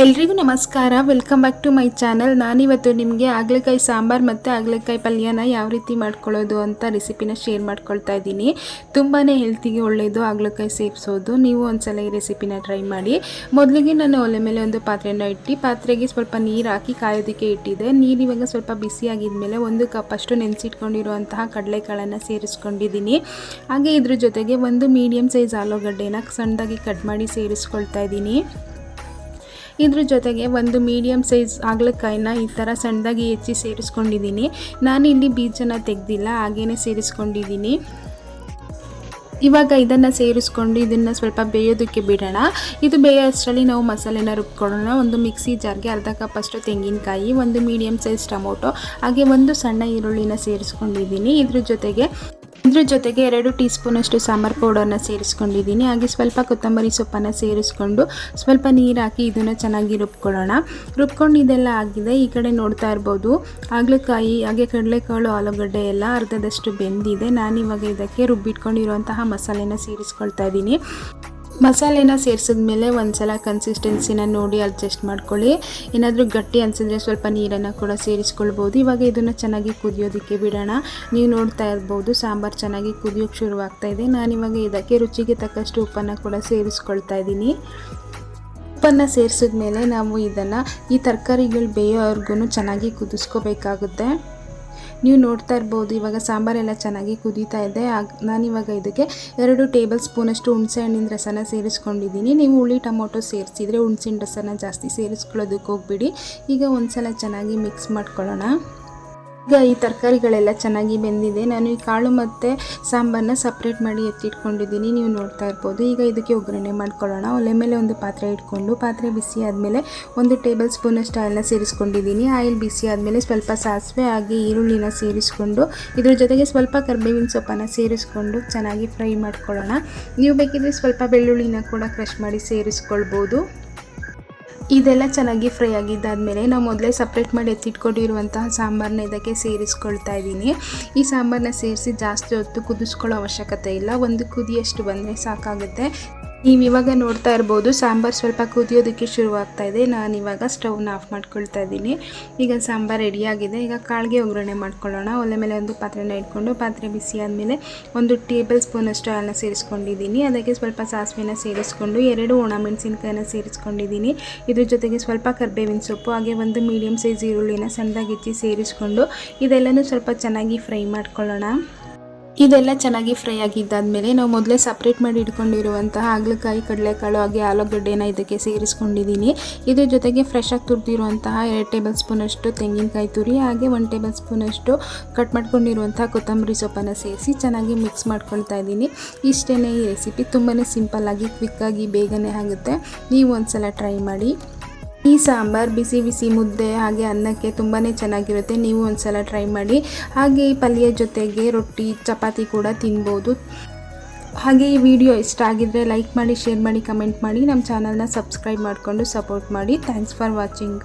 ಎಲ್ರಿಗೂ ನಮಸ್ಕಾರ. Welcome back to my channel. ನಾನಿವತ್ತು ನಿಮಗೆ ಹಾಗಲಕಾಯಿ ಸಾಂಬಾರು ಮತ್ತು ಹಾಗಲಕಾಯಿ ಪಲ್ಯನ ಯಾವ ರೀತಿ ಮಾಡ್ಕೊಳ್ಳೋದು ಅಂತ ರೆಸಿಪಿನ ಶೇರ್ ಮಾಡ್ಕೊಳ್ತಾ ಇದ್ದೀನಿ. ತುಂಬಾ ಹೆಲ್ತಿಗೆ ಒಳ್ಳೆಯದು ಹಾಗಲಕಾಯಿ ಸೇವಿಸೋದು. ನೀವು ಒಂದ್ಸಲ ಈ ರೆಸಿಪಿನ ಟ್ರೈ ಮಾಡಿ. ಮೊದಲಿಗೆ ನಾನು ಒಲೆ ಮೇಲೆ ಒಂದು ಪಾತ್ರೆನ ಇಟ್ಟು ಪಾತ್ರೆಗೆ ಸ್ವಲ್ಪ ನೀರು ಹಾಕಿ ಕಾಯೋದಕ್ಕೆ ಇಟ್ಟಿದ್ದೆ. ನೀರು ಇವಾಗ ಸ್ವಲ್ಪ ಬಿಸಿಯಾಗಿದ್ಮೇಲೆ 1 ಕಪ್ ಅಷ್ಟು ನೆನೆಸಿಟ್ಕೊಂಡಿರುವಂತಹ ಕಡಲೆಕಾಳನ್ನು ಸೇರಿಸ್ಕೊಂಡಿದ್ದೀನಿ. ಹಾಗೆ ಇದ್ರ ಜೊತೆಗೆ ಒಂದು ಮೀಡಿಯಮ್ ಸೈಜ್ ಆಲೂಗಡ್ಡೆನ ಸಣ್ಣದಾಗಿ ಕಟ್ ಮಾಡಿ ಸೇರಿಸ್ಕೊಳ್ತಾ ಇದ್ದೀನಿ. ಇದ್ರ ಜೊತೆಗೆ ಒಂದು ಮೀಡಿಯಮ್ ಸೈಜ್ ಹಾಗಲಕಾಯಿನ ಈ ಥರ ಸಣ್ಣದಾಗಿ ಹೆಚ್ಚಿ ಸೇರಿಸ್ಕೊಂಡಿದ್ದೀನಿ. ನಾನು ಇಲ್ಲಿ ಬೀಜನ ತೆಗೆದಿಲ್ಲ, ಹಾಗೇ ಸೇರಿಸ್ಕೊಂಡಿದ್ದೀನಿ. ಇವಾಗ ಇದನ್ನು ಸೇರಿಸ್ಕೊಂಡು ಇದನ್ನು ಸ್ವಲ್ಪ ಬೇಯೋದಕ್ಕೆ ಬಿಡೋಣ. ಇದು ಬೇಯೋ ಅಷ್ಟರಲ್ಲಿ ನಾವು ಮಸಾಲೆನ ರುಬ್ಕೊಳ್ಳೋಣ. ಒಂದು ಮಿಕ್ಸಿ ಜಾರ್ಗೆ ಅರ್ಧ ಕಪ್ ಅಷ್ಟು ತೆಂಗಿನಕಾಯಿ, ಒಂದು ಮೀಡಿಯಮ್ ಸೈಜ್ ಟೊಮೊಟೊ, ಹಾಗೆ ಒಂದು ಸಣ್ಣ ಈರುಳ್ಳಿನ ಸೇರಿಸ್ಕೊಂಡಿದ್ದೀನಿ. ಇದ್ರ ಜೊತೆಗೆ 2 ಟೀ ಸ್ಪೂನ್ ಅಷ್ಟು ಸಾಂಬಾರು ಪೌಡರ್ನ ಸೇರಿಸ್ಕೊಂಡಿದ್ದೀನಿ. ಹಾಗೆ ಸ್ವಲ್ಪ ಕೊತ್ತಂಬರಿ ಸೊಪ್ಪನ್ನು ಸೇರಿಸ್ಕೊಂಡು ಸ್ವಲ್ಪ ನೀರು ಹಾಕಿ ಇದನ್ನು ಚೆನ್ನಾಗಿ ರುಬ್ಕೊಳ್ಳೋಣ. ರುಬ್ಕೊಂಡು ಇದೆಲ್ಲ ಆಗಿದೆ. ಈ ಕಡೆ ನೋಡ್ತಾ ಇರ್ಬೋದು ಹಾಗಲಕಾಯಿ ಹಾಗೆ ಕಡಲೆಕಾಳು ಆಲೂಗಡ್ಡೆ ಎಲ್ಲ ಅರ್ಧದಷ್ಟು ಬೆಂದಿದೆ. ನಾನಿವಾಗ ಇದಕ್ಕೆ ರುಬ್ಬಿಟ್ಕೊಂಡಿರುವಂತಹ ಮಸಾಲೆನ ಸೇರಿಸ್ಕೊಳ್ತಾ ಇದ್ದೀನಿ. ಮಸಾಲೆನ ಸೇರಿಸಿದ್ಮೇಲೆ ಒಂದ್ಸಲ ಕನ್ಸಿಸ್ಟೆನ್ಸಿನ ನೋಡಿ ಅಡ್ಜಸ್ಟ್ ಮಾಡ್ಕೊಳ್ಳಿ. ಏನಾದರೂ ಗಟ್ಟಿ ಅನಿಸಿದ್ರೆ ಸ್ವಲ್ಪ ನೀರನ್ನು ಕೂಡ ಸೇರಿಸ್ಕೊಳ್ಬೋದು. ಇವಾಗ ಇದನ್ನು ಚೆನ್ನಾಗಿ ಕುದಿಯೋದಕ್ಕೆ ಬಿಡೋಣ. ನೀವು ನೋಡ್ತಾ ಇರ್ಬೋದು ಸಾಂಬಾರು ಚೆನ್ನಾಗಿ ಕುದಿಯೋಕ್ಕೆ ಶುರುವಾಗ್ತಾ ಇದೆ. ನಾನಿವಾಗ ಇದಕ್ಕೆ ರುಚಿಗೆ ತಕ್ಕಷ್ಟು ಉಪ್ಪನ್ನು ಕೂಡ ಸೇರಿಸ್ಕೊಳ್ತಾ ಇದ್ದೀನಿ. ಉಪ್ಪನ್ನು ಸೇರಿಸಿದ್ಮೇಲೆ ನಾವು ಇದನ್ನು ಈ ತರಕಾರಿಗಳು ಬೇಯೋವರೆಗೂ ಚೆನ್ನಾಗಿ ಕುದಿಸ್ಕೋಬೇಕಾಗುತ್ತೆ. ನೀವು ನೋಡ್ತಾ ಇರ್ಬೋದು ಇವಾಗ ಸಾಂಬಾರೆಲ್ಲ ಚೆನ್ನಾಗಿ ಕುದೀತಾ ಇದೆ. ನಾನಿವಾಗ ಇದಕ್ಕೆ 2 ಟೇಬಲ್ ಸ್ಪೂನ್ ಅಷ್ಟು ಹುಣಸೆ ಹಣ್ಣಿನ ರಸನ ಸೇರಿಸ್ಕೊಂಡಿದ್ದೀನಿ. ನೀವು ಹುಳಿ ಟೊಮೊಟೊ ಸೇರಿಸಿದರೆ ಹುಣಸಿನ ರಸನ ಜಾಸ್ತಿ ಸೇರಿಸ್ಕೊಳ್ಳೋದಕ್ಕೆ ಹೋಗ್ಬಿಡಿ. ಈಗ ಒಂದ್ಸಲ ಚೆನ್ನಾಗಿ ಮಿಕ್ಸ್ ಮಾಡ್ಕೊಳ್ಳೋಣ. ಈಗ ಈ ತರಕಾರಿಗಳೆಲ್ಲ ಚೆನ್ನಾಗಿ ಬೆಂದಿದೆ. ನಾನು ಈ ಕಾಳು ಮತ್ತು ಸಾಂಬಾರನ್ನ ಸಪ್ರೇಟ್ ಮಾಡಿ ಎತ್ತಿಟ್ಕೊಂಡಿದ್ದೀನಿ. ನೀವು ನೋಡ್ತಾ ಇರ್ಬೋದು. ಈಗ ಇದಕ್ಕೆ ಒಗ್ಗರಣೆ ಮಾಡ್ಕೊಳ್ಳೋಣ. ಒಲೆ ಮೇಲೆ ಒಂದು ಪಾತ್ರೆ ಇಟ್ಕೊಂಡು ಪಾತ್ರೆ ಬಿಸಿ ಆದಮೇಲೆ 1 ಟೇಬಲ್ ಸ್ಪೂನ್ ಅಷ್ಟು ಆಯಿಲ್ನ ಸೇರಿಸ್ಕೊಂಡಿದ್ದೀನಿ. ಆಯಿಲ್ ಬಿಸಿ ಆದಮೇಲೆ ಸ್ವಲ್ಪ ಸಾಸಿವೆ ಹಾಗೆ ಈರುಳ್ಳಿನ ಸೇರಿಸ್ಕೊಂಡು ಇದ್ರ ಜೊತೆಗೆ ಸ್ವಲ್ಪ ಕರಿಬೇವಿನ ಸೊಪ್ಪನ್ನು ಸೇರಿಸ್ಕೊಂಡು ಚೆನ್ನಾಗಿ ಫ್ರೈ ಮಾಡ್ಕೊಳ್ಳೋಣ. ನೀವು ಬೇಕಿದ್ರೆ ಸ್ವಲ್ಪ ಬೆಳ್ಳುಳ್ಳಿನ ಕೂಡ ಕ್ರಷ್ ಮಾಡಿ ಸೇರಿಸ್ಕೊಳ್ಬೋದು. ಇದೆಲ್ಲ ಚೆನ್ನಾಗಿ ಫ್ರೈ ಆಗಿದ್ದಾದಮೇಲೆ ನಾವು ಮೊದಲೇ ಸಪ್ರೇಟ್ ಮಾಡಿ ಎತ್ತಿಟ್ಕೊಂಡಿರುವಂತಹ ಸಾಂಬಾರನ್ನ ಇದಕ್ಕೆ ಸೇರಿಸ್ಕೊಳ್ತಾ ಇದ್ದೀನಿ. ಈ ಸಾಂಬಾರನ್ನ ಸೇರಿಸಿ ಜಾಸ್ತಿ ಹೊತ್ತು ಕುದಿಸ್ಕೊಳ್ಳೋ ಅವಶ್ಯಕತೆ ಇಲ್ಲ. ಒಂದು ಕುದಿಯಷ್ಟು ಬಂದರೆ ಸಾಕಾಗುತ್ತೆ. ನೀವು ಇವಾಗ ನೋಡ್ತಾ ಇರ್ಬೋದು ಸಾಂಬಾರು ಸ್ವಲ್ಪ ಕುದಿಯೋದಕ್ಕೆ ಶುರುವಾಗ್ತಾ ಇದೆ. ನಾನಿವಾಗ ಸ್ಟವ್ನ ಆಫ್ ಮಾಡ್ಕೊಳ್ತಾ ಇದ್ದೀನಿ. ಈಗ ಸಾಂಬಾರು ರೆಡಿಯಾಗಿದೆ. ಈಗ ಕಾಳಿಗೆ ಒಗ್ಗರಣೆ ಮಾಡ್ಕೊಳ್ಳೋಣ. ಒಲೆ ಮೇಲೆ ಒಂದು ಪಾತ್ರೆನ ಇಟ್ಕೊಂಡು ಪಾತ್ರೆ ಬಿಸಿ ಆದಮೇಲೆ 1 ಟೇಬಲ್ ಸ್ಪೂನ್ ಅಷ್ಟು ಆಯಿಲ್ನ ಸೇರಿಸ್ಕೊಂಡಿದ್ದೀನಿ. ಅದಕ್ಕೆ ಸ್ವಲ್ಪ ಸಾಸಿವೆನ ಸೇರಿಸ್ಕೊಂಡು 2 ಒಣಮೆಣಸಿನ್ಕಾಯಿನ ಸೇರಿಸ್ಕೊಂಡಿದ್ದೀನಿ. ಇದ್ರ ಜೊತೆಗೆ ಸ್ವಲ್ಪ ಕರಿಬೇವಿನ ಸೊಪ್ಪು ಹಾಗೆ ಒಂದು ಮೀಡಿಯಮ್ ಸೈಜ್ ಈರುಳ್ಳಿನ ಸಣ್ಣದಾಗಿ ಹೆಚ್ಚಿ ಸೇರಿಸ್ಕೊಂಡು ಇದೆಲ್ಲನೂ ಸ್ವಲ್ಪ ಚೆನ್ನಾಗಿ ಫ್ರೈ ಮಾಡ್ಕೊಳ್ಳೋಣ. ಇದೆಲ್ಲ ಚೆನ್ನಾಗಿ ಫ್ರೈ ಆಗಿದ್ದಾದಮೇಲೆ ನಾವು ಮೊದಲೇ ಸಪ್ರೇಟ್ ಮಾಡಿ ಇಟ್ಕೊಂಡಿರುವಂತಹ ಹಾಗಲಕಾಯಿ ಕಡಲೆಕಾಳು ಹಾಗೆ ಆಲೂಗಡ್ಡೆನ ಇದಕ್ಕೆ ಸೇರಿಸ್ಕೊಂಡಿದ್ದೀನಿ. ಇದ್ರ ಜೊತೆಗೆ ಫ್ರೆಶ್ ಆಗಿ ತುರಿದಿರುವಂತಹ 2 ಟೇಬಲ್ ಸ್ಪೂನ್ ಅಷ್ಟು ತೆಂಗಿನಕಾಯಿ ತುರಿ ಹಾಗೆ 1 ಟೇಬಲ್ ಸ್ಪೂನ್ ಅಷ್ಟು ಕಟ್ ಮಾಡ್ಕೊಂಡಿರುವಂತಹ ಕೊತ್ತಂಬರಿ ಸೊಪ್ಪನ್ನು ಸೇರಿಸಿ ಚೆನ್ನಾಗಿ ಮಿಕ್ಸ್ ಮಾಡ್ಕೊಳ್ತಾ ಇದ್ದೀನಿ. ಇಷ್ಟೇ ಈ ರೆಸಿಪಿ ತುಂಬಾ ಸಿಂಪಲ್ಲಾಗಿ ಕ್ವಿಕ್ಕಾಗಿ ಬೇಗನೆ ಆಗುತ್ತೆ. ನೀವು ಒಂದ್ಸಲ ಟ್ರೈ ಮಾಡಿ. ಈ ಸಾಂಬಾರು ಬಿಸಿ ಬಿಸಿ ಮುದ್ದೆ ಹಾಗೆ ಅನ್ನಕ್ಕೆ ತುಂಬಾ ಚೆನ್ನಾಗಿರುತ್ತೆ. ನೀವು ಒಂದ್ಸಲ ಟ್ರೈ ಮಾಡಿ. ಹಾಗೆ ಈ ಪಲ್ಯ ಜೊತೆಗೆ ರೊಟ್ಟಿ ಚಪಾತಿ ಕೂಡ ತಿನ್ಬೋದು. ಹಾಗೆ ಈ ವಿಡಿಯೋ ಇಷ್ಟ ಆಗಿದ್ದರೆ ಲೈಕ್ ಮಾಡಿ, ಶೇರ್ ಮಾಡಿ, ಕಮೆಂಟ್ ಮಾಡಿ. ನಮ್ಮ ಚಾನಲ್ನ ಸಬ್ಸ್ಕ್ರೈಬ್ ಮಾಡಿಕೊಂಡು ಸಪೋರ್ಟ್ ಮಾಡಿ. Thanks for watching.